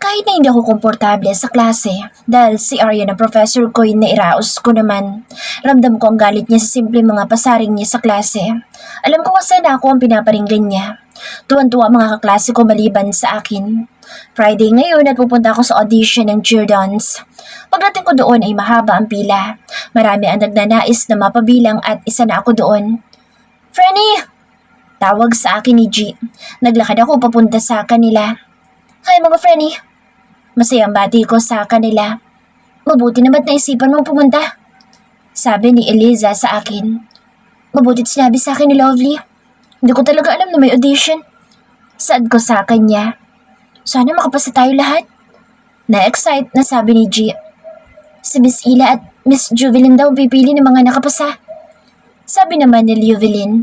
Kahit na hindi ako komportable sa klase dahil si Arya na professor ko yung nairaos ko naman. Ramdam ko ang galit niya sa simple mga pasaring niya sa klase. Alam ko kasi na ako ang pinaparinggan niya. Tuwan-tuwa mga kaklase ko maliban sa akin. Friday ngayon at pupunta ako sa audition ng Cheerdance. Pagdating ko doon ay mahaba ang pila. Marami ang nagnanais na mapabilang at isa na ako doon. Frenny! Tawag sa akin ni G. Naglakad ako papunta sa kanila. Hi mga Frenny! Masayang bati ko sa kanila. Mabuti na ba't naisipan mong pumunta? Sabi ni Eliza sa akin. Mabutit sinabi sa akin ni Lovely. Hindi ko talaga alam na may audition. Saad ko sa kanya. Sana makapasa tayo lahat. Na-excite na sabi ni G. Si Miss Ila at Miss Juvelin daw pipili ng mga nakapasa. Sabi naman ni Juvelin.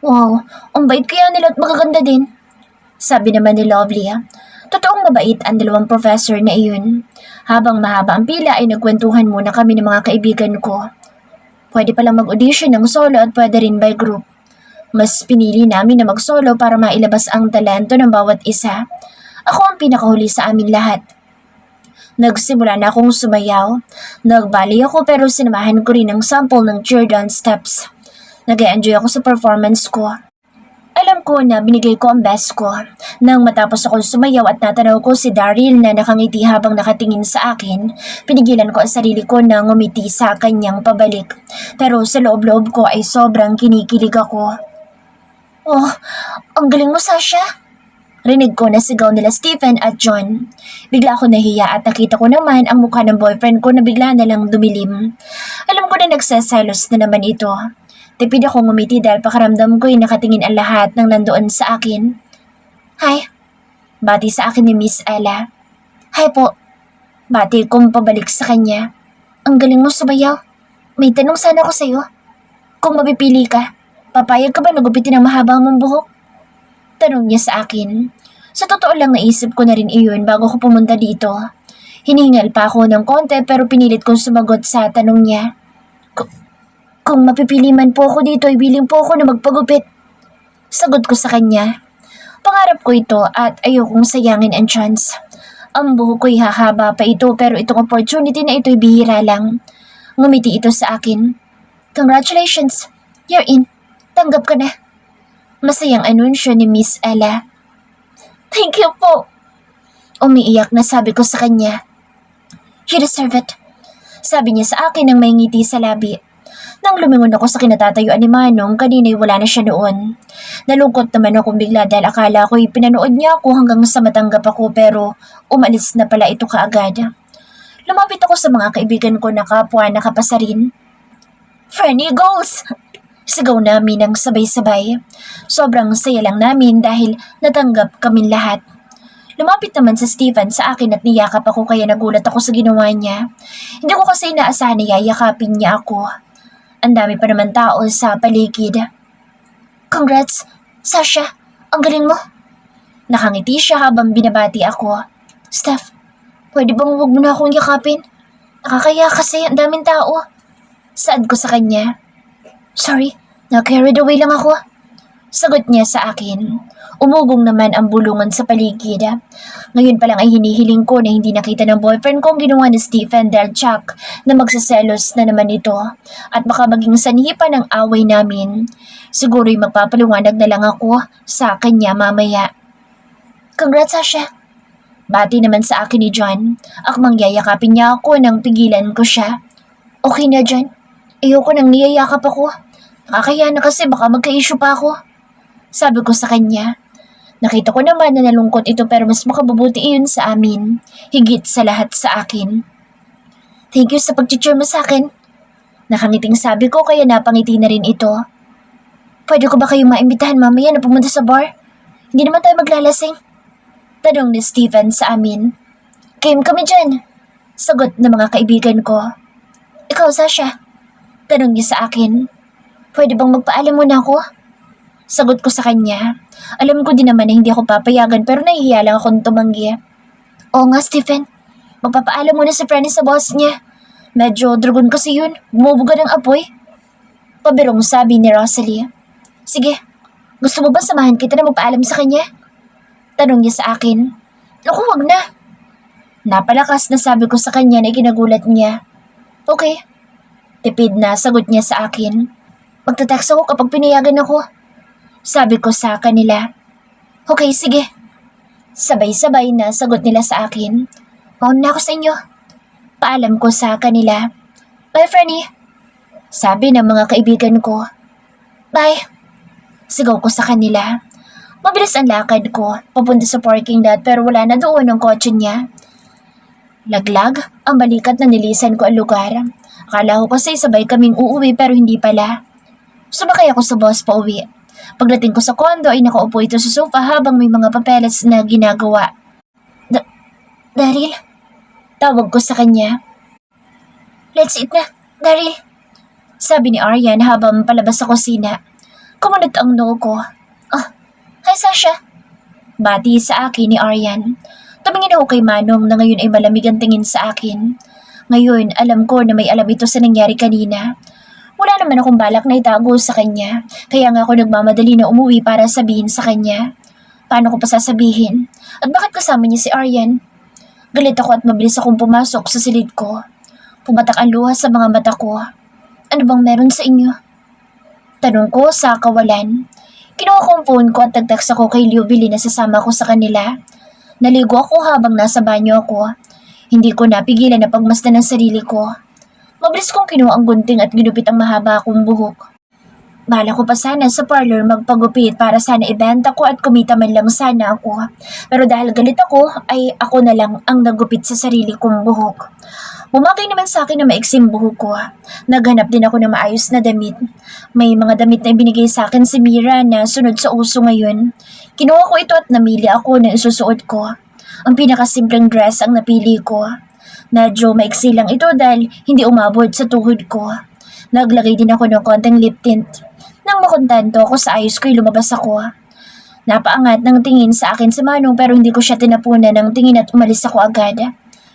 Wow, ang bait kaya nila at magaganda din. Sabi naman ni Lovely. Totoong mabait ang dalawang professor na iyon. Habang mahaba ang pila ay nagkwentuhan muna kami ng mga kaibigan ko. Pwede palang mag-audition ng solo at pwede rin by group. Mas pinili namin na mag-solo para mailabas ang talento ng bawat isa. Ako ang pinakahuli sa amin lahat. Nagsimula na akong sumayaw. Nagbali ako pero sinamahan ko rin ang sample ng cheer-dance steps. Nag-enjoy ako sa performance ko. Alam ko na binigay ko ang best ko. Nang matapos ako sumayaw at natanaw ko si Daryl na nakangiti habang nakatingin sa akin, pinigilan ko ang sarili ko na ngumiti sa kanyang pabalik. Pero sa loob-loob ko ay sobrang kinikilig ako. Oh, ang galing mo, Sasha! Rinig ko na sigaw nila Stephen at John. Bigla ako nahiya at nakita ko naman ang mukha ng boyfriend ko na bigla na lang dumilim. Alam ko na nagsaselos na naman ito. Tipid ako ngumiti dahil pakaramdam ko ay nakatingin ang lahat ng nandoon sa akin. Hi! Bati sa akin ni Miss Ella. Hi po! Bati kong pabalik sa kanya. Ang galing mo sumayaw. May tanong sana ako sa'yo. Kung mapipili ka, papayag ka ba na gupitin ang mahaba mong buhok? Tanong niya sa akin. Sa totoo lang naisip ko na rin iyon bago ko pumunta dito. Hiningal pa ako ng konti pero pinilit kong sumagot sa tanong niya. Kung mapipili man po ako dito, ay willing po ako na magpagupit. Sagot ko sa kanya. Pangarap ko ito at ayokong sayangin ang chance. Ang buhok ko'y hahaba pa ito pero itong opportunity na ito'y bihira lang. Ngumiti ito sa akin. Congratulations! You're in. Tanggap ka na. Masayang anunsyo ni Miss Ella. Thank you po! Umiiyak na sabi ko sa kanya. You deserve it. Sabi niya sa akin nang may ngiti sa labi. Nang lumingon ako sa kinatatayuan ni Manong, kanina'y wala na siya noon. Nalungkot naman akong bigla dahil akala ko'y pinanood niya ako hanggang sa matanggap ako pero umalis na pala ito kaagad. Lumapit ako sa mga kaibigan ko na kapwa nakapasa rin. Frenny goals! Sigaw namin ng sabay-sabay. Sobrang saya lang namin dahil natanggap kami lahat. Lumapit naman sa Stephen sa akin at niyakap ako kaya nagulat ako sa ginawa niya. Hindi ko kasi inaasahan na yayakapin niya ako. Ang dami pa naman tao sa paligid. Congrats, Sasha! Ang galing mo! Nakangiti siya habang binabati ako. Steph, pwede bang huwag mo na akong yakapin? Nakakaya kasi ang daming tao. Saad ko sa kanya. Sorry, na-carried away lang ako. Sagot niya sa akin. Umugong naman ang bulungan sa paligid. Ngayon pa lang ay hinihiling ko na hindi nakita ng boyfriend ko ang ginawa ni Stephen dahil Chuck na magsaselos na naman ito at baka maging sanhi pa ng away namin. Siguro'y magpapaliwanag na lang ako sa kanya mamaya. Congrats, Sasha! Bati naman sa akin ni John. Akmang yayakapin niya ako nang pigilan ko siya. Okay na, John. Ayoko nang niyayakap ako. Nakakaya na kasi baka magka-issue pa ako. Sabi ko sa kanya. Nakita ko naman na nalungkot ito pero mas makabubuti iyon sa amin. Higit sa lahat sa akin. Thank you sa pag-cheer mo sa akin. Nakangiting sabi ko kaya napangiti na rin ito. Pwede ko ba kayong maimbitahan mamaya na pumunta sa bar? Hindi naman tayo maglalasing. Tanong ni Stephen sa amin. Game kami dyan. Sagot ng mga kaibigan ko. Ikaw, Sasha? Tanong niya sa akin. Pwede bang magpaalam muna ako? Sagot ko sa kanya. Alam ko din naman na hindi ako papayagan pero nahihiya lang akong tumanggi. Oo nga, Stephen. Magpapaalam muna si Frenny sa boss niya. Medyo dragon kasi yun. Bumubuga ng apoy. Pabirong sabi ni Rosalie. Sige, gusto mo ba samahan kita na magpaalam sa kanya? Tanong niya sa akin. Naku, wag na. Napalakas na sabi ko sa kanya na ikinagulat niya. Okay. Tipid na sagot niya sa akin. Magta-text ako kapag pinayagan ako. Sabi ko sa kanila. Okay, sige. Sabay-sabay na sagot nila sa akin. Mauna na ako sa inyo. Paalam ko sa kanila. Bye, Franny. Sabi ng mga kaibigan ko. Bye. Sigaw ko sa kanila. Mabilis ang lakad ko, papunta sa parking lot pero wala na doon ang kotse niya. Laglag, ang balikat na nilisan ko ang lugar. Akala ko kasi sabay kaming uuwi pero hindi pala. Sumakay ako sa bus pa uwi. Pagdating ko sa kondo ay nakaupo ito sa sofa habang may mga papeles na ginagawa. Daryl? Tawag ko sa kanya. Let's eat na, Daryl. Sabi ni Aryan habang palabas sa kusina. Kumunot ang noo ko. Oh, hi Sasha. Bati sa akin ni Aryan. Tumingin ako kay Manong na ngayon ay malamig ang tingin sa akin. Ngayon, alam ko na may alam ito sa nangyari kanina. Wala naman akong balak na itago sa kanya, kaya nga ako nagmamadali na umuwi para sabihin sa kanya. Paano ko pa sasabihin? At bakit kasama niya si Aryan? Galit ako at mabilis akong pumasok sa silid ko. Pumatak ang luha sa mga mata ko. Ano bang meron sa inyo? Tanong ko sa kawalan. Kinuha ko ang phone ko at nag-text ako kay Liovili na sasama ko sa kanila. Naligo ako habang nasa banyo ako. Hindi ko napigilan na pagmasdan ng sarili ko. Mabilis kong kinuha ang gunting at ginupit ang mahaba akong buhok. Bala ko pa sana sa parlor magpagupit para sana ibenta ko at kumita man lang sana ako. Pero dahil galit ako, ay ako na lang ang nagupit sa sarili kong buhok. Bumagay naman sa akin na maiksing buhok ko. Naghanap din ako ng maayos na damit. May mga damit na ibinigay sa akin si Mira na sunod sa uso ngayon. Kinuha ko ito at namili ako na isusuot ko. Ang pinakasimpleng dress ang napili ko. Medyo maiksi lang ito dahil hindi umabot sa tuhod ko. Naglagay din ako ng konting lip tint. Nang makontento ako sa ayos ko'y lumabas ako. Napaangat ng tingin sa akin si Manong pero hindi ko siya tinapunan ng tingin at umalis ako agad.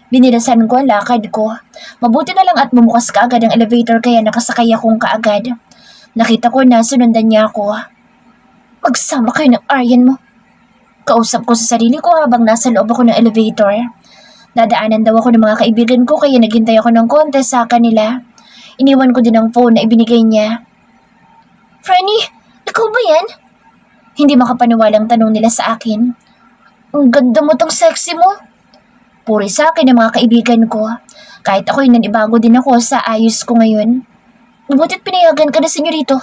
Binilasan ko ang lakad ko. Mabuti na lang at bumukas kaagad ang elevator kaya nakasakay akong kaagad. Nakita ko na sunundan niya ako. Magsama kayo ng Aryan mo. Kausap ko sa sarili ko habang nasa loob ako ng elevator. Dadaanan daw ako ng mga kaibigan ko kaya naghintay ako ng konti sa kanila. Iniwan ko din ang phone na ibinigay niya. Franny, ikaw ba yan? Hindi makapaniwalang tanong nila sa akin. Ang ganda mo tong sexy mo. Puri sa akin ng mga kaibigan ko. Kahit ako'y nanibago din ako sa ayos ko ngayon. Mabutit pinayagan ka na senyorito.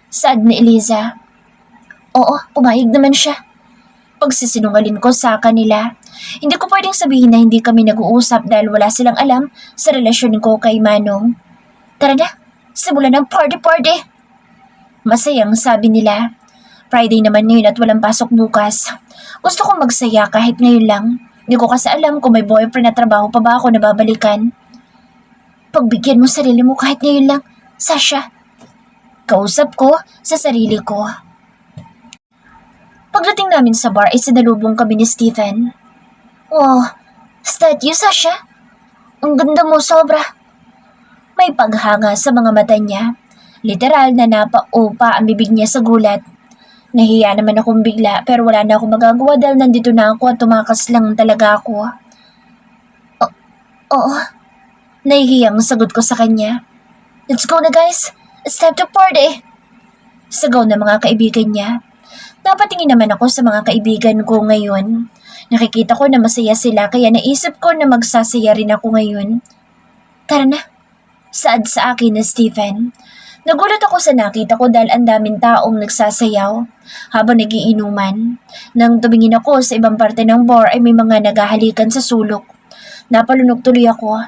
Saad ni Eliza. Oo, pumayag naman siya. Pagsisinungalin ko sa kanila. Hindi ko pwedeng sabihin na hindi kami nag-uusap dahil wala silang alam sa relasyon ko kay Manong. Tara na, simulan ng party-party. Masayang sabi nila. Friday naman ngayon at walang pasok bukas. Gusto kong magsaya kahit ngayon lang. Hindi ko kasi alam kung may boyfriend na trabaho pa ba ako na babalikan. Pagbigyan mo sarili mo kahit ngayon lang, Sasha. Kausap ko sa sarili ko. Pagdating namin sa bar ay sinalubong kami ni Stephen. Wow, is that you, Sasha? Ang ganda mo sobra. May paghanga sa mga mata niya. Literal na napaupa ang bibig niya sa gulat. Nahiya naman akong bigla pero wala na akong magagawa dahil nandito na ako at tumakas lang talaga ako. Oo, nahihiyang sagot ko sa kanya. Let's go na guys, it's time to party. Sagaw na mga kaibigan niya. Napatingin naman ako sa mga kaibigan ko ngayon. Nakikita ko na masaya sila kaya naisip ko na magsasaya rin ako ngayon. Tara na, saad sa akin na Stephen. Nagulat ako sa nakita ko dahil ang daming taong nagsasayaw habang nagiinuman. Nang tumingin ako sa ibang parte ng bar ay may mga naghahalikan sa sulok. Napalunok tuloy ako.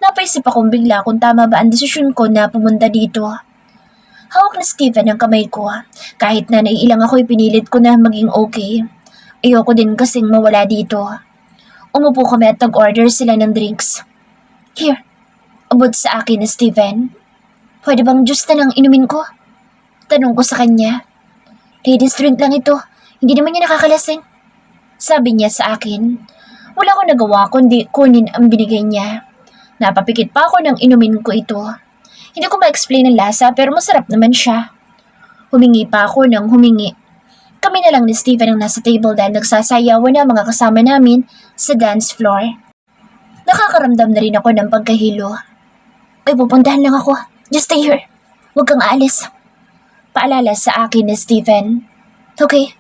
Napaisip akong bigla kung tama ba ang desisyon ko na pumunta dito. Hawak na Stephen ang kamay ko. Kahit na naiilang ako ipinilit ko na maging okay. Ayoko din kasing mawala dito. Umupo kami at nag-order sila ng drinks. Here, abot sa akin na Stephen. Pwede bang juice na lang inumin ko? Tanong ko sa kanya. Ladies drink lang ito. Hindi naman niya nakakalasing. Sabi niya sa akin. Wala akong nagawa kundi kunin ang binigay niya. Napapikit pa ako nang inumin ko ito. Hindi ko ma-explain ang lasa pero masarap naman siya. Humingi pa ako ng humingi. Kami na lang ni Stephen ang nasa table dahil nagsasayawan na mga kasama namin sa dance floor. Nakakaramdam na rin ako ng pagkahilo. Ay, pupuntahan lang ako. Just stay here. Huwag kang aalis. Paalala sa akin ni Stephen. Okay.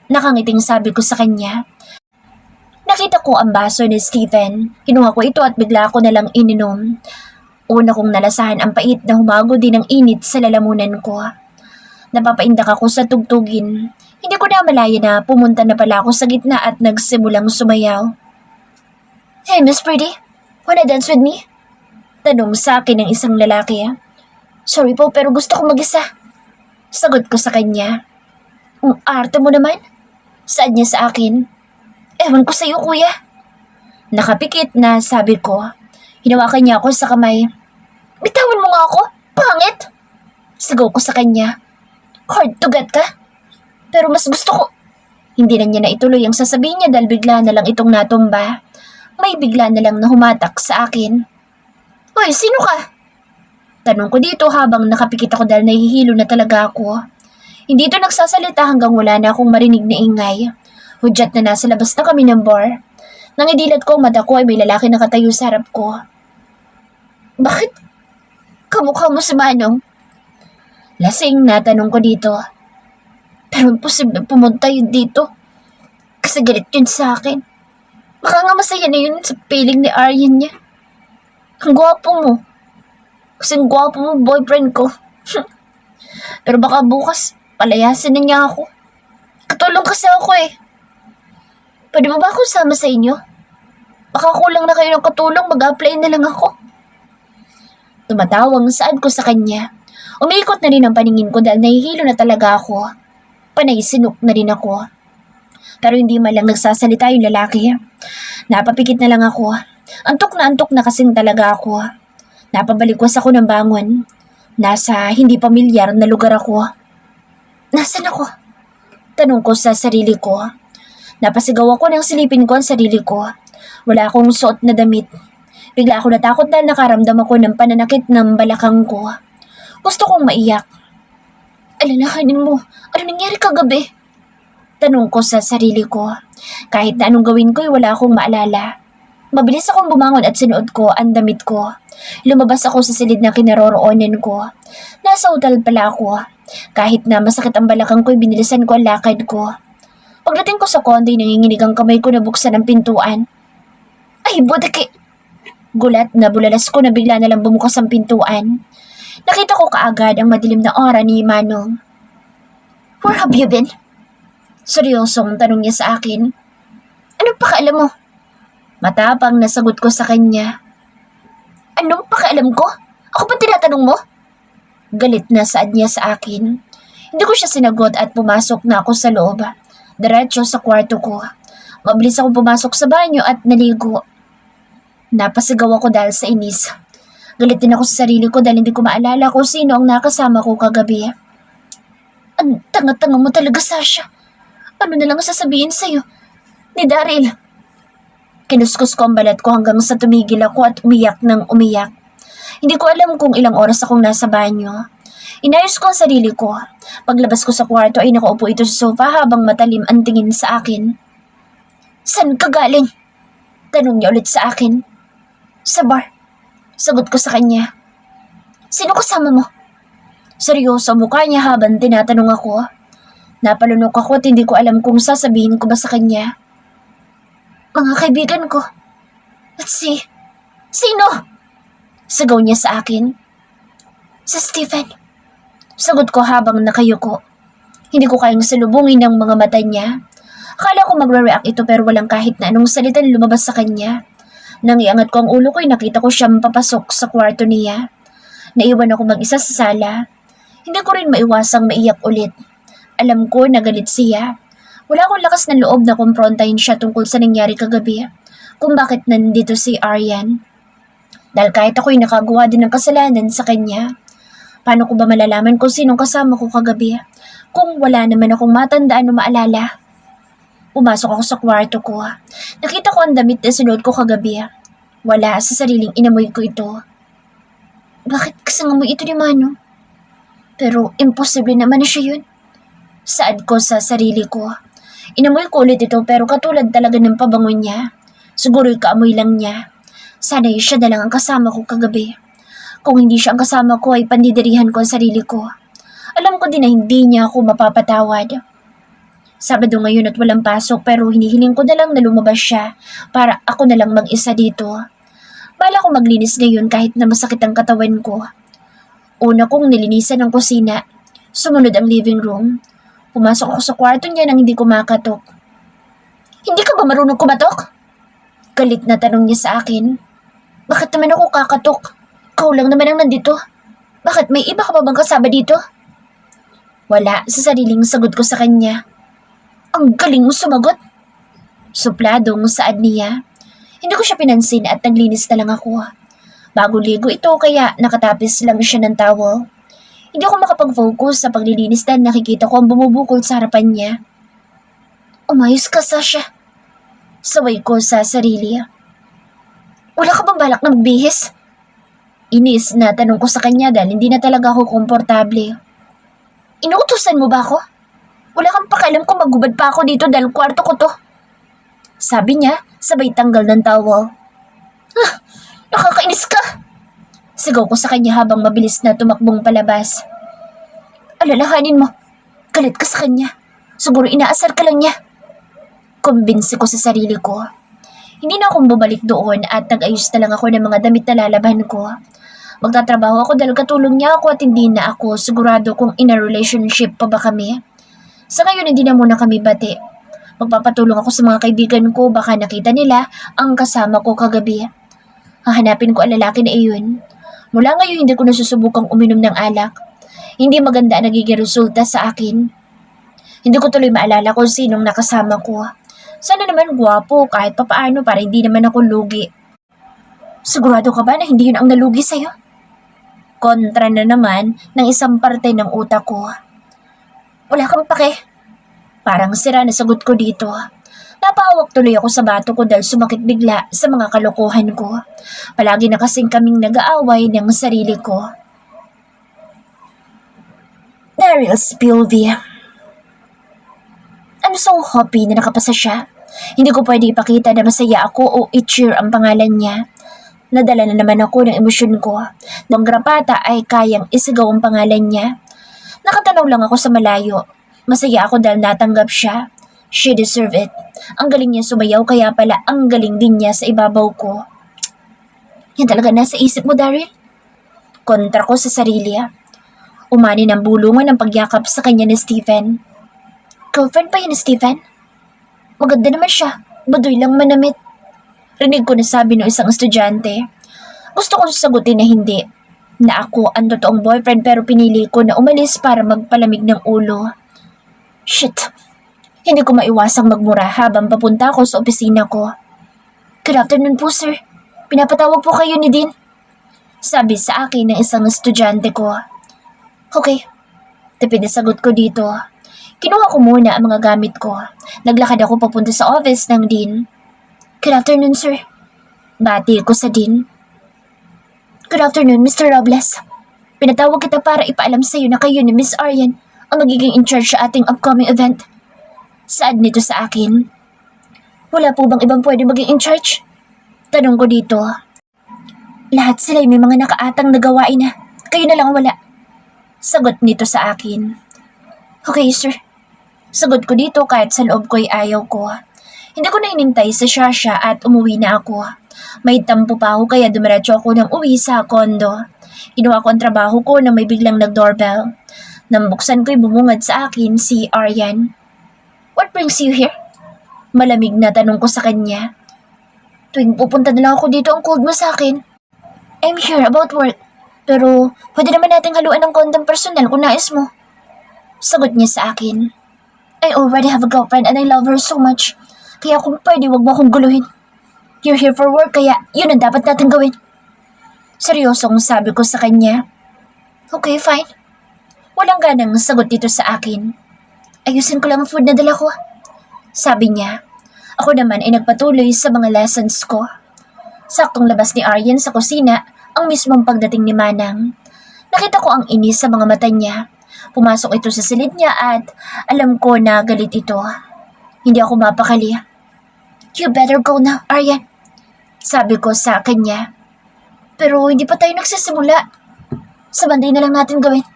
Nakangiting sabi ko sa kanya. Nakita ko ang baso ni Stephen. Kinuha ko ito at bigla ko nalang ininom. Una kong nalasahan ang pait na humago din ng init sa lalamunan ko. Napapaindak ako sa tugtugin. Hindi ko na malaya na pumunta na pala ako sa gitna at nagsimulang sumayaw. Hey, Miss Pretty, wanna dance with me? Tanong sa akin ng isang lalaki. Sorry po, pero gusto ko mag-isa. Sagot ko sa kanya. Ang arte mo naman. Saad niya sa akin. Ewan ko sa'yo, kuya. Nakapikit na sabi ko. Hinawakan niya ako sa kamay. Bitawan mo nga ako, pangit! Sigaw ko sa kanya. Hard to get ka? Pero mas gusto ko. Hindi na niya na ituloy ang sasabihin niya dahil bigla na lang itong natumba. May bigla na lang na humatak sa akin. Hoy, sino ka? Tanong ko dito habang nakapikit ako dahil nahihilo na talaga ako. Hindi ito nagsasalita hanggang wala na akong marinig na ingay. Hudyat na nasa labas na kami ng bar. Nangidilat ko ang mata ko ay may lalaki nakatayo sa harap ko. Bakit? Kamukha mo si Manong? Lasing na tanong ko dito. Pero imposible pumunta yun dito. Kasi galit yun sa akin. Baka nga masaya na yun sa piling ni Aryan niya. Ang gwapo mo. Kasing gwapo mo boyfriend ko. Pero baka bukas palayasin na niya ako. Katulong kasi ako eh. Pwede mo ba ako sama sa inyo? Baka kulang na kayo ng katulong, mag-apply na lang ako. Tumatawang saad ko sa kanya. Umiikot na rin ang paningin ko dahil nahihilo na talaga ako. Panay sinok na rin ako. Pero hindi man lang nagsasalita yung lalaki. Napapikit na lang ako. Antok na kasing talaga ako. Napabalikwas ako ng bangon. Nasa hindi pamilyar na lugar ako. Nasaan ako? Tanong ko sa sarili ko. Napasigaw ako nang silipin ko ang sarili ko. Wala akong suot na damit. Bigla ako natakot dahil nakaramdam ako ng pananakit ng balakang ko. Gusto kong maiyak. Alalahanin mo, ano nangyari kagabi? Tanong ko sa sarili ko. Kahit na anong gawin ko ay wala akong maalala. Mabilis akong bumangon at sinuot ko ang damit ko. Lumabas ako sa silid na kinaroroonan ko. Nasa hotel pala ako. Kahit na masakit ang balakang ko, binilisan ko ang lakad ko. Pagdating ko sa kondo, nanginginig ang kamay ko na buksan ang pintuan. Ay, budaki! Gulat na bulalas ko na bigla na lang bumukas ang pintuan. Nakita ko kaagad ang madilim na aura ni Manong. Where have you been? Seryosong tanong niya sa akin. Anong pakialam mo? Matapang na sagot ko sa kanya. Anong pakialam ko? Ako ba tinatanong mo? Galit na saad niya sa akin. Hindi ko siya sinagot at pumasok na ako sa loob. Diretso sa kwarto ko. Mabilis akong pumasok sa banyo at naligo. Napasigaw ako dahil sa inis. Galit din ako sa sarili ko dahil hindi ko maalala kung sino ang nakasama ko kagabi. Ang tanga-tanga mo talaga, Sasha. Ano na lang sasabihin sa'yo? Ni Daryl. Kinuskus ko ang balat ko hanggang sa tumigil ako at umiyak ng umiyak. Hindi ko alam kung ilang oras akong nasa banyo. Inayos ko ang sarili ko. Paglabas ko sa kwarto ay nakaupo ito sa sofa habang matalim ang tingin sa akin. Saan ka galing? Tanong niya ulit sa akin. Sa bar. Sagot ko sa kanya. Sino kasama mo? Seryoso ang mukha niya habang tinatanong ako. Napalunok ako at hindi ko alam kung sasabihin ko ba sa kanya. Mga kaibigan ko. Let's see. Sino? Sigaw niya sa akin. Si Stephen. Sagot ko habang nakayuko. Hindi ko kayang salubungin ang mga mata niya. Akala ko magre-react ito pero walang kahit na anong salitan lumabas sa kanya. Nang iangat ko ang ulo ko ay nakita ko siyang papasok sa kwarto niya. Naiwan ako mag-isa sa sala. Hindi ko rin maiwasang maiyak ulit. Alam ko na galit siya. Wala akong lakas ng loob na kumprontahin siya tungkol sa nangyari kagabi. Kung bakit nandito si Aryan. Dahil kahit ako'y nakagawa din ng kasalanan sa kanya. Paano ko ba malalaman kung sinong kasama ko kagabi? Kung wala naman akong matandaan o maalala. Pumasok ako sa kwarto ko. Nakita ko ang damit na sinuot ko kagabi. Wala, sa sariling inamoy ko ito. Bakit kasangamoy ito ni Manong? Pero imposible naman na siya yun. Saad ko sa sarili ko. Inamoy ko ulit ito pero katulad talaga ng pabango niya. Siguro'y kaamoy lang niya. Sana'y siya na lang ang kasama ko kagabi. Kung hindi siya ang kasama ko ay pandidirihan ko ang sarili ko. Alam ko din na hindi niya ako mapapatawad. Sabado ngayon at walang pasok pero hinihiling ko na lang na lumabas siya para ako na lang mag-isa dito. Bala ko maglinis ngayon kahit na masakit ang katawan ko. Una kong nilinisan ang kusina. Sumunod ang living room. Pumasok ako sa kwarto niya nang hindi ko makatok. Hindi ka ba marunong kumatok? Galit na tanong niya sa akin. Bakit naman ako kakatok? Ikaw lang naman ang nandito. Bakit may iba ka pa bang kasama dito? Wala sa sariling sagot ko sa kanya. Ang galing mo sumagot. Supladong saad niya. Hindi ko siya pinansin at naglinis na lang ako. Bago ligo ito kaya nakatapis lang siya ng towel. Hindi ako makapag-focus sa paglilinis dahil nakikita ko ang bumubukol sa harapan niya. Umayos ka, Sasha. Saway ko sa sarili. Wala ka bang balak na magbihis? Inis na tanong ko sa kanya dahil hindi na talaga ako komportable. Inuutusan mo ba ako? Wala kang pakialam kung magubad pa ako dito dahil kwarto ko to. Sabi niya, sabay tanggal ng towel. Nakakainis ka! Sigaw ko sa kanya habang mabilis na tumakbong palabas. Alalahanin mo, galit ka sa kanya. Siguro inaasar ka lang niya. Kumbinsi ko sa sarili ko. Hindi na akong bumalik doon at nag-ayos na lang ako ng mga damit na lalaban ko. Magtatrabaho ako dahil katulong niya ako at hindi na ako sigurado kung in a relationship pa ba kami. Sa ngayon hindi na muna kami bati. Magpapatulong ako sa mga kaibigan ko baka nakita nila ang kasama ko kagabi. Hahanapin ko ang lalaki na iyon. Mula ngayon hindi ko nasusubukang uminom ng alak. Hindi maganda ang nagiging resulta sa akin. Hindi ko tuloy maalala kung sinong nakasama ko. Sana naman gwapo kahit papaano para hindi naman ako lugi. Sigurado ka ba na hindi yun ang nalugi sa'yo? Kontra na naman ng isang parte ng utak ko. Wala kang pake. Parang sira na sagot ko dito. Napahawak tuloy ako sa bato ko dahil sumakit bigla sa mga kalokohan ko. Palagi na kasing kaming nag-aaway ng sarili ko. Daryl Spilvey. I'm so happy na nakapasa siya. Hindi ko pwede ipakita na masaya ako o i-cheer ang pangalan niya. Nadala na naman ako ng emosyon ko. Nang grapata ay kayang isigaw ang pangalan niya. Nakatanaw lang ako sa malayo. Masaya ako dahil natanggap siya. She deserved it. Ang galing niya sumayaw kaya pala ang galing din niya sa ibabaw ko. Yan talaga nasa isip mo, Daryl? Kontra ko sa sarili. Umani ng bulungan ng pagyakap sa kanya ni Stephen. Girlfriend pa yun ni Stephen? Maganda naman siya. Baduy lang manamit. Rinig ko na sabi ng isang estudyante. Gusto kong sagutin na hindi. Na ako ang totoong boyfriend pero pinili ko na umalis para magpalamig ng ulo. Shit. Hindi ko maiwasang magmura habang papunta ako sa opisina ko. Good afternoon po, sir. Pinapatawag po kayo ni Dean. Sabi sa akin ng isang estudyante ko. Okay. Tipid na sagot ko dito. Kinuha ko muna ang mga gamit ko. Naglakad ako papunta sa office ng Dean. Good afternoon, sir. Bati ko sa Dean. Good afternoon, Mr. Robles. Pinatawag kita para ipaalam sa iyo na kayo ni Miss Aryan ang magiging in charge sa ating upcoming event. Saad nito sa akin. Wala po bang ibang pwede maging in charge? Tanong ko dito. Lahat sila ay may mga nakaatang na gawain na. Kayo na lang wala. Sagot nito sa akin. Okay, sir. Sagot ko dito kahit sa loob ko'y ayaw ko. Hindi ko na hinintay sa Shasha at umuwi na ako. May tampo pa ako kaya dumiretso ako ng uwi sa kondo. Kinuha ko ang trabaho ko na may biglang nag-doorbell. Nang buksan ko'y bumungad sa akin si Aryan. What brings you here? Malamig na tanong ko sa kanya. Tuwing pupunta na lang ako dito ang cold mo sa akin. I'm here about work. Pero pwede naman nating haluan ng kondang personal kung nais mo. Sagot niya sa akin. I already have a girlfriend and I love her so much. Kaya kung pwede wag mo akong guluhin. You're here for work kaya yun ang dapat natin gawin. Seryosong sabi ko sa kanya. Okay, fine. Walang ganang sagot dito sa akin. Ayusin ko lang ang food na dala ko. Sabi niya. Ako naman ay nagpatuloy sa mga lessons ko. Saktong labas ni Aryan sa kusina ang mismong pagdating ni Manang. Nakita ko ang inis sa mga mata niya. Pumasok ito sa silid niya at alam ko na galit ito. Hindi ako mapakali. You better go now, Aryan. Sabi ko sa kanya. Pero hindi pa tayo nagsisimula. Sa banday na lang natin gawin.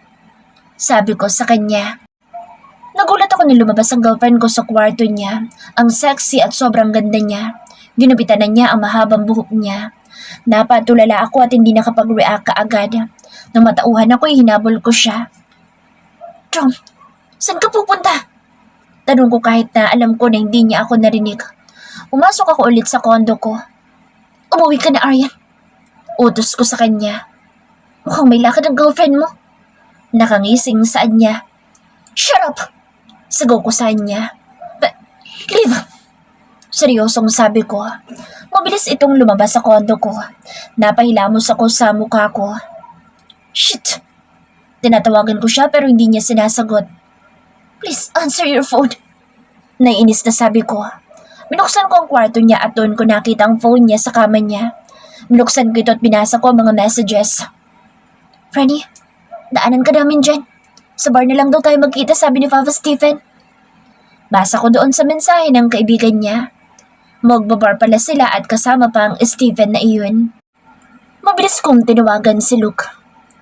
Sabi ko sa kanya. Nagulat ako nang lumabas ang girlfriend ko sa kwarto niya. Ang sexy at sobrang ganda niya. Ginupitan na niya ang mahabang buhok niya. Napatulala ako at hindi nakapag-react kaagad. Nang matauhan ako, hinabol ko siya. Tom, saan ka pupunta? Tanong ko kahit na alam ko na hindi niya ako narinig. Pumasok ako ulit sa kondo ko. Umuwi ka na, Aryan. Utos ko sa kanya. Mukhang may lakad ang girlfriend mo. Nakangising saan niya. Shut up! Sigaw ko sa kanya. Leave! Seryosong sabi ko. Mabilis itong lumabas sa kondo ko. Napahilamos ako sa mukha ko. Shit! Tinatawagan ko siya pero hindi niya sinasagot. Please answer your phone. Naiinis na sabi ko. Binuksan ko ang kwarto niya at doon ko nakita ang phone niya sa kama niya. Binuksan ko ito at binasa ko ang mga messages. Franny, daanan ka namin dyan. Sa bar na lang daw tayo magkita, sabi ni Papa Stephen. Basa ko doon sa mensahe ng kaibigan niya. Magbabar pala sila at kasama pa ang Stephen na iyon. Mabilis kong tinawagan si Luke.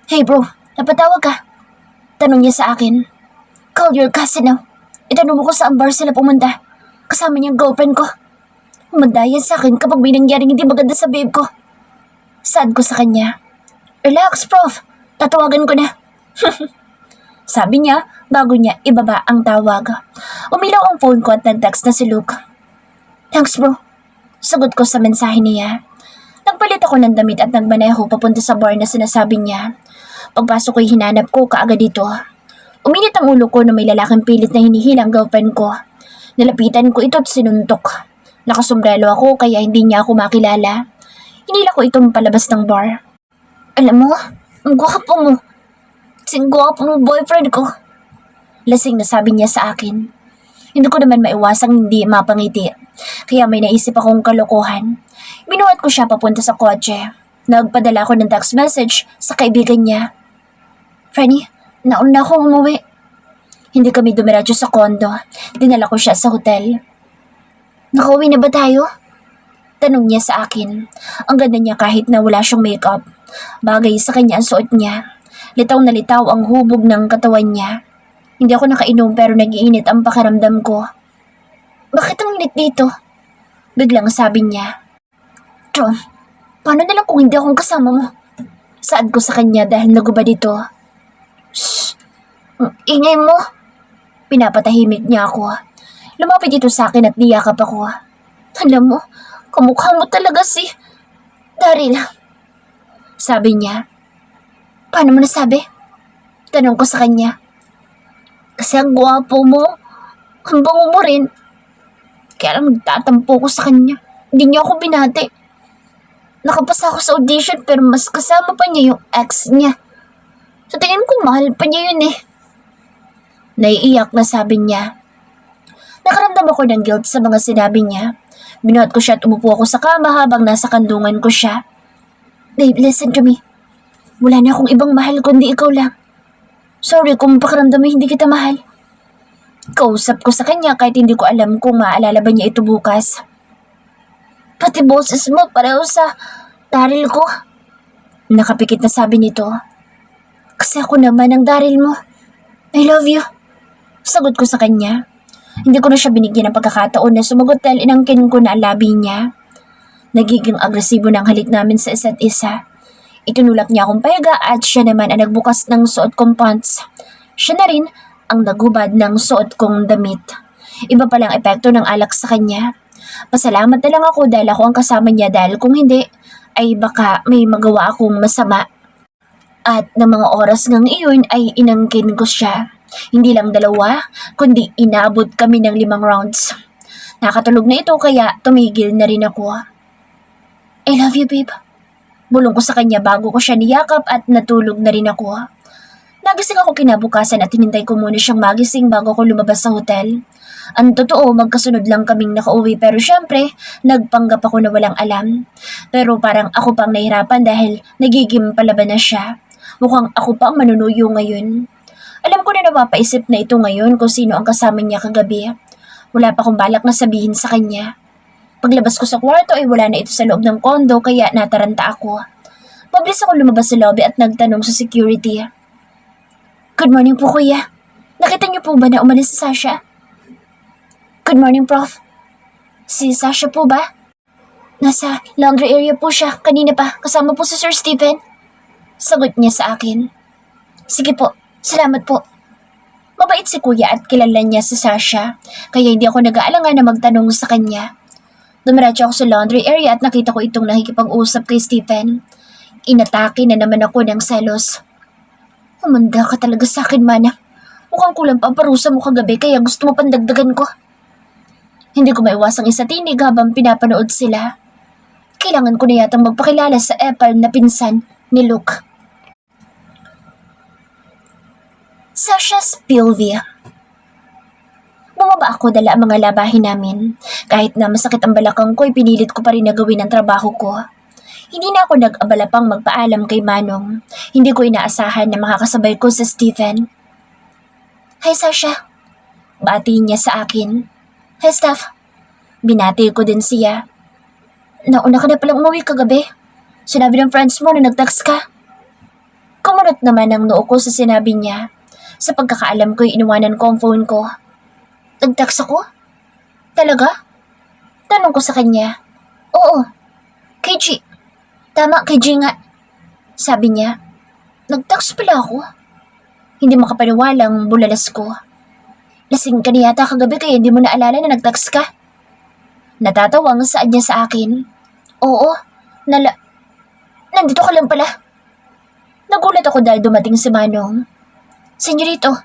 Hey bro, napatawag ka? Tanong niya sa akin. Call your cousin now. Itanong mo ko saan bar sila pumunta. Kasama niyang girlfriend ko. Humandayan sa akin kapag may nangyaring hindi maganda sa babe ko. Sad ko sa kanya. Relax, prof. Tatawagan ko na. Sabi niya bago niya ibaba ang tawag. Umilaw ang phone ko at nag-text na si Luke. Thanks bro. Sagot ko sa mensahe niya. Nagpalit ako ng damit at nagmaneho papunta sa bar na sinasabi niya. Pagpasok ko'y hinanap ko kaagad dito. Uminit ang ulo ko na may lalaking pilit na hinihilang girlfriend ko. Nilapitan ko ito at sinuntok. Nakasombrelo ako kaya hindi niya ako makilala. Hinila ko itong palabas ng bar. Alam mo, ang gwapo mo. Gwapo mo boyfriend ko. Lasing na sabi niya sa akin. Hindi ko naman maiwasang hindi mapangiti. Kaya may naisip akong kalokohan. Binuhat ko siya papunta sa kotse. Nagpadala ko ng text message sa kaibigan niya. Franny, nauna akong umuwi. Hindi kami dumiretso sa kondo. Dinala ko siya sa hotel. Nakauwi na ba tayo? Tanong niya sa akin. Ang ganda niya kahit na wala siyang makeup. Bagay sa kanya ang suot niya. Litaw na litaw ang hubog ng katawan niya. Hindi ako nakainom pero nag-iinit ang pakiramdam ko. Bakit ang init dito? Biglang sabi niya. Tom, paano na lang kung hindi akong kasama mo? Saad ko sa kanya dahil nagubad ito. Shhh! Ingay mo! Pinapatahimik niya ako. Lumapit ito sa akin at niyakap ako. Alam mo, kamukha mo talaga si Daryl. Sabi niya. Paano mo nasabi? Tanong ko sa kanya. Kasi ang gwapo mo. Ang bango mo rin. Kaya lang nagtatampo ko sa kanya. Hindi niya ako binati. Nakapasa ako sa audition pero mas kasama pa niya yung ex niya. Sa tingin ko mahal pa niya yun eh. Naiiyak na sabi niya. Nakaramdam ako ng guilt sa mga sinabi niya. Binuhat ko siya at umupo ako sa kama habang nasa kandungan ko siya. Babe, listen to me. Wala na akong ibang mahal kundi ikaw lang. Sorry kung pakiramdam mo hindi kita mahal. Kausap ko sa kanya kahit hindi ko alam kung maalala ba niya ito bukas. Pati boses mo pareho sa Daryl ko. Nakapikit na sabi nito. Kasi ako naman ang Daryl mo. I love you. Sagot ko sa kanya. Hindi ko na siya binigyan ng pagkakataon na sumagot dahil inangkin ko na ang labi niya. Nagiging agresibo ng halik namin sa isa't isa. Itinulak niya akong payaga at siya naman ang nagbukas ng suot kong pants. Siya na rin ang nagubad ng suot kong damit. Iba palang epekto ng alak sa kanya. Pasalamat na lang ako dahil ako ang kasama niya dahil kung hindi, ay baka may magawa akong masama. At ng mga oras ngang iyon ay inangkin ko siya. Hindi lang 2, kundi inabot kami ng 5 rounds. Nakatulog na ito kaya tumigil na rin ako. I love you, babe. Bulong ko sa kanya bago ko siya niyakap at natulog na rin ako. Nagising ako kinabukasan at hinintay ko muna siyang magising bago ko lumabas sa hotel. Ang totoo, magkasunod lang kaming nakauwi pero syempre, nagpanggap ako na walang alam. Pero parang ako pang nahirapan dahil nagiging palaban na siya. Mukhang ako pa ang manunuyo ngayon. Alam ko na napapaisip na ito ngayon kung sino ang kasama niya kagabi. Wala pa akong balak na sabihin sa kanya. Paglabas ko sa kwarto ay wala na ito sa loob ng kondo kaya nataranta ako. Mabilis ako lumabas sa lobby at nagtanong sa security. Good morning po kuya. Nakita niyo po ba na umalis si Sasha? Good morning prof. Si Sasha po ba? Nasa laundry area po siya kanina pa kasama po si Sir Stephen. Sagot niya sa akin. Sige po, salamat po. Mabait si kuya at kilala niya si Sasha kaya hindi ako nag-aalangan na magtanong sa kanya. Dumiretso ako sa laundry area at nakita ko itong nakikipag-usap kay Stephen. Inatake na naman ako ng selos. Umanda ka talaga sa akin, Manang. Mukhang kulang pa ang parusa mo kagabi kaya gusto mo pandagdagan ko. Hindi ko maiwasang isa tinig habang pinapanood sila. Kailangan ko na yatang magpakilala sa epal na pinsan ni Luke. Sasha Spilvia. Bumaba ako dala ang mga labahin namin. Kahit na masakit ang balakang ko, pinilit ko pa rin na gawin ang trabaho ko. Hindi na ako nag-abala pang magpaalam kay Manong. Hindi ko inaasahan na makakasabay ko sa Stephen. Hi Sasha. Bati niya sa akin. Hi Steph. Binati ko din siya. Nauna ka na palang umuwi kagabi. Sinabi ng friends mo na nag-text ka. Kumunot naman ang noo ko sa sinabi niya. Sa pagkakaalam ko'y iniwanan ko ang phone ko. Nag-text ako? Talaga? Tanong ko sa kanya. Oo. KG. Tama, KG nga. Sabi niya. Nag-text pala ako. Hindi makapaniwalang bulalas ko. Lasing ka na yata kagabi kaya hindi mo naalala na nag-text ka. Natatawang saan niya sa akin. Oo. Nandito ka lang pala. Nagulat ako dahil dumating si Manong. Senyorito.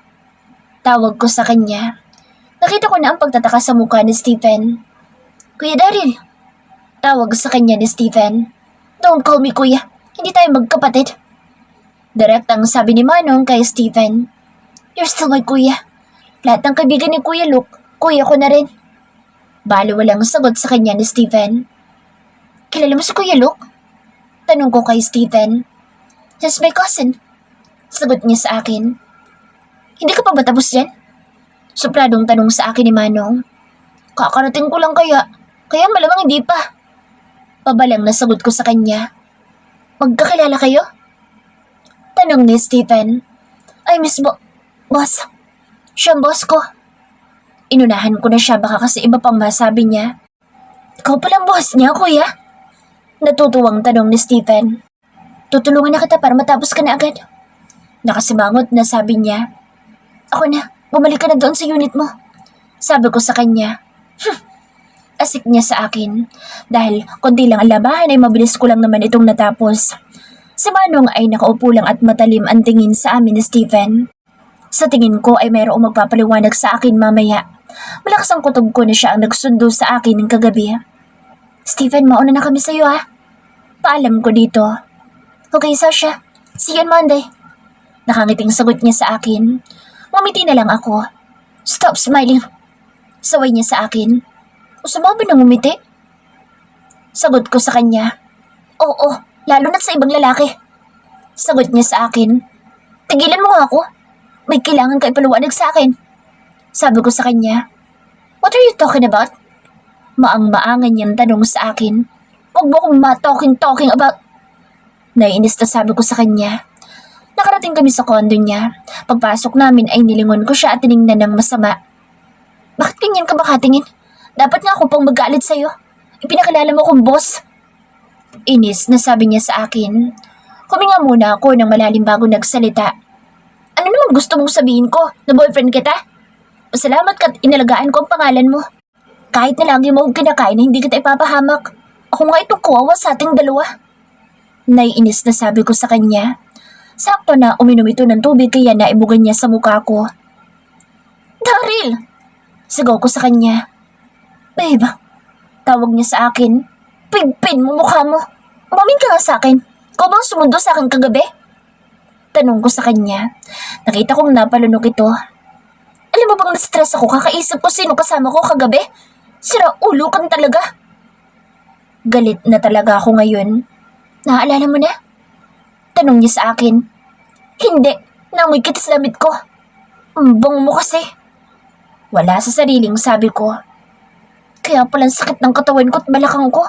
Tawag ko sa kanya. Nakita ko na ang pagtataka sa mukha ni Stephen. Kuya Daryl. Tawag sa kanya ni Stephen. Don't call me kuya. Hindi tayo magkapatid. Direct ang sabi ni Manong kay Stephen. You're still my kuya. Lahat ng kaibigan ni Kuya Luke, kuya ko na rin. Balo walang sagot sa kanya ni Stephen. Kilala mo si Kuya Luke? Tanong ko kay Stephen. He's my cousin. Sagot niya sa akin. Hindi ka pa ba tapos yan? Supradong tanong sa akin ni Manong. Kakarating ko lang kaya malamang hindi pa. Pabalang na sagot ko sa kanya. Magkakilala kayo? Tanong ni Stephen. Ay miss boss. Siya ang boss ko. Inunahan ko na siya baka kasi iba pang masabi niya. Ikaw palang boss niya, kuya? Natutuwang tanong ni Stephen. Tutulungan na kita para matapos ka na agad. Nakasimangot na sabi niya. Ako na, bumalik ka na doon sa unit mo. Sabi ko sa kanya. Asik niya sa akin. Dahil konti lang ang labahan ay mabilis ko lang naman itong natapos. Si Manong ay nakaupo lang at matalim ang tingin sa amin ni Stephen. Sa tingin ko ay mayroong magpapaliwanag sa akin mamaya. Malakas ang kutob ko na siya ang nagsundo sa akin ng kagabi. Stephen, mauna na kami sa'yo ha. Paalam ko dito. Okay, Sasha. See you on Monday. Nakangiting sagot niya sa akin. Ngumiti na lang ako. Stop smiling. Saway niya sa akin. Usama ba nang ngumiti? Sagot ko sa kanya. Oo, lalo na sa ibang lalaki. Sagot niya sa akin. Tigilan mo nga ako. May kailangan ka ipaliwanag sa akin. Sabi ko sa kanya. What are you talking about? Maang-maangan niyang tanong sa akin. Huwag mo akong talking about. Naiinis na sabi ko sa kanya. Nakarating kami sa kondo niya. Pagpasok namin ay nilingon ko siya at tiningnan ng masama. Bakit ganyan ka makatingin? Dapat nga ako pang magalit sa'yo. Ipinakilala mo kong boss. Inis na sabi niya sa akin. Huminga muna ako ng malalim bago nagsalita. Ano naman gusto mong sabihin ko na boyfriend kita? Pasalamat ka't inalagaan ko ang pangalan mo. Kahit na lagi mo akong kinakain na hindi kita ipapahamak. Ako nga itong kawawa sa ating dalawa. Naiinis na sabi ko sa kanya. Sakto na uminom ito ng tubig kaya naibugan niya sa mukha ko. Daryl! Sigaw ko sa kanya. Babe, tawag niya sa akin. Pigpin mo mukha mo. Umamin ka nga sa akin. Ikaw bang sumundo sa akin kagabi? Tanong ko sa kanya. Nakita kong napalunok ito. Alam mo bang na-stress ako kakaisip ko sino kasama ko kagabi? Sira ulo kang talaga. Galit na talaga ako ngayon. Naaalala mo na? Tanong niya sa akin. Hindi, namoy kita sa damit ko. Ang bango mo kasi. Wala sa sariling sabi ko. Kaya palang sakit ng katawan ko at balakang ko.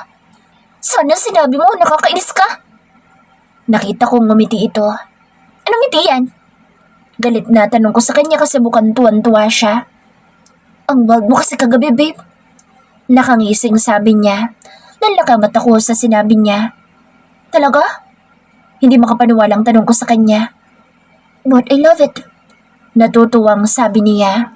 Sana sinabi mo, nakakainis ka. Nakita kong ngumiti ito. Anong ngiti yan? Galit na tanong ko sa kanya kasi mukhang tuwan-tuwa siya. Ang bald mo kasi kagabi, babe. Nakangising sabi niya. Nanlakamat ako sa sinabi niya. Talaga? Hindi makapaniwalang tanong ko sa kanya. But I love it. Natutuwang sabi niya.